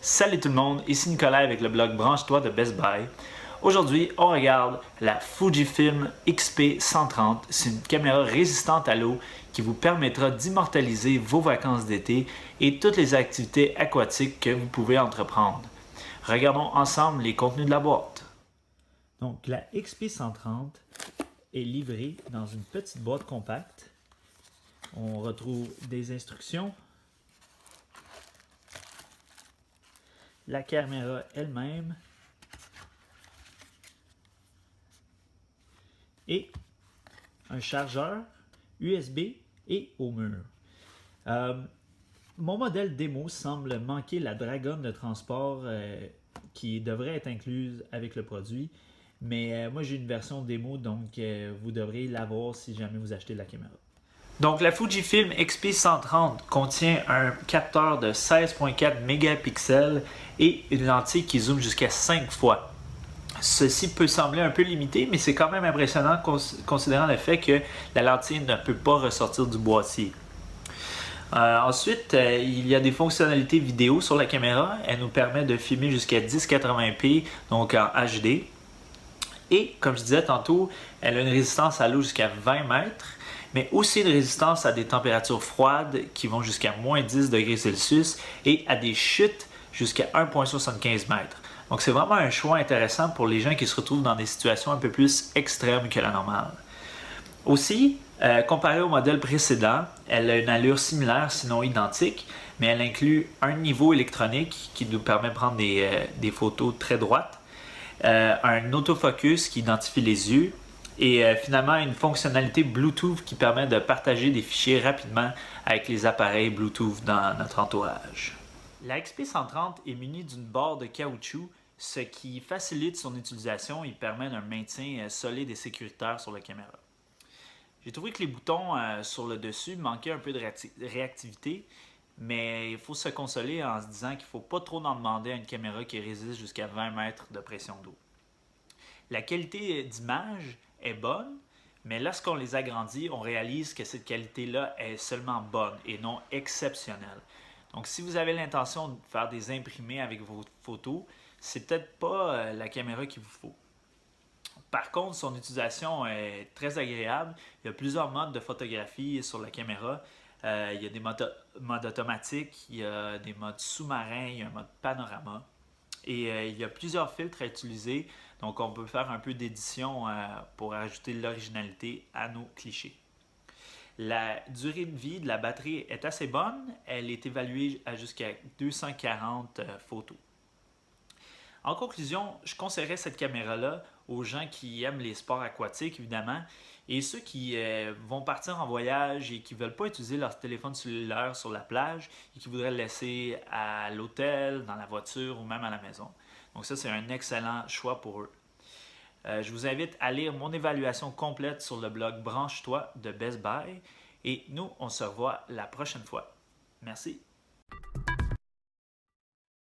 Salut tout le monde, ici Nicolas avec le blog Branche-toi de Best Buy. Aujourd'hui, on regarde la Fujifilm X-P130. C'est une caméra résistante à l'eau qui vous permettra d'immortaliser vos vacances d'été et toutes les activités aquatiques que vous pouvez entreprendre. Regardons ensemble les contenus de la boîte. Donc, la XP130 est livrée dans une petite boîte compacte. On retrouve des instructions, la caméra elle-même et un chargeur USB et au mur. Mon modèle démo semble manquer la dragonne de transport qui devrait être incluse avec le produit, mais moi j'ai une version démo, donc vous devrez l'avoir si jamais vous achetez la caméra. Donc la Fujifilm X-P130 contient un capteur de 16.4 mégapixels et une lentille qui zoome jusqu'à 5 fois. Ceci peut sembler un peu limité, mais c'est quand même impressionnant considérant le fait que la lentille ne peut pas ressortir du boîtier. Ensuite, il y a des fonctionnalités vidéo sur la caméra. Elle nous permet de filmer jusqu'à 1080p, donc en HD. Et comme je disais tantôt, elle a une résistance à l'eau jusqu'à 20 mètres, mais aussi une résistance à des températures froides qui vont jusqu'à moins 10 degrés Celsius et à des chutes jusqu'à 1,75 mètres. Donc c'est vraiment un choix intéressant pour les gens qui se retrouvent dans des situations un peu plus extrêmes que la normale. Aussi, comparé au modèle précédent, elle a une allure similaire, sinon identique, mais elle inclut un niveau électronique qui nous permet de prendre des photos très droites, un autofocus qui identifie les yeux et finalement une fonctionnalité Bluetooth qui permet de partager des fichiers rapidement avec les appareils Bluetooth dans notre entourage. La XP130 est munie d'une barre de caoutchouc, ce qui facilite son utilisation et permet un maintien solide et sécuritaire sur la caméra. J'ai trouvé que les boutons sur le dessus manquaient un peu de réactivité, mais il faut se consoler en se disant qu'il ne faut pas trop en demander à une caméra qui résiste jusqu'à 20 mètres de pression d'eau. La qualité d'image est bonne, mais lorsqu'on les agrandit, on réalise que cette qualité-là est seulement bonne et non exceptionnelle. Donc, si vous avez l'intention de faire des imprimés avec vos photos, c'est peut-être pas la caméra qu'il vous faut. Par contre, son utilisation est très agréable. Il y a plusieurs modes de photographie sur la caméra. Il y a des modes automatiques, il y a des modes sous-marins, il y a un mode panorama. Et il y a plusieurs filtres à utiliser. Donc, on peut faire un peu d'édition pour ajouter l'originalité à nos clichés. La durée de vie de la batterie est assez bonne. Elle est évaluée à jusqu'à 240 photos. En conclusion, je conseillerais cette caméra-là aux gens qui aiment les sports aquatiques, évidemment, et ceux qui vont partir en voyage et qui ne veulent pas utiliser leur téléphone cellulaire sur la plage et qui voudraient le laisser à l'hôtel, dans la voiture ou même à la maison. Donc ça, c'est un excellent choix pour eux. Je vous invite à lire mon évaluation complète sur le blog Branche-toi de Best Buy et nous, on se revoit la prochaine fois. Merci.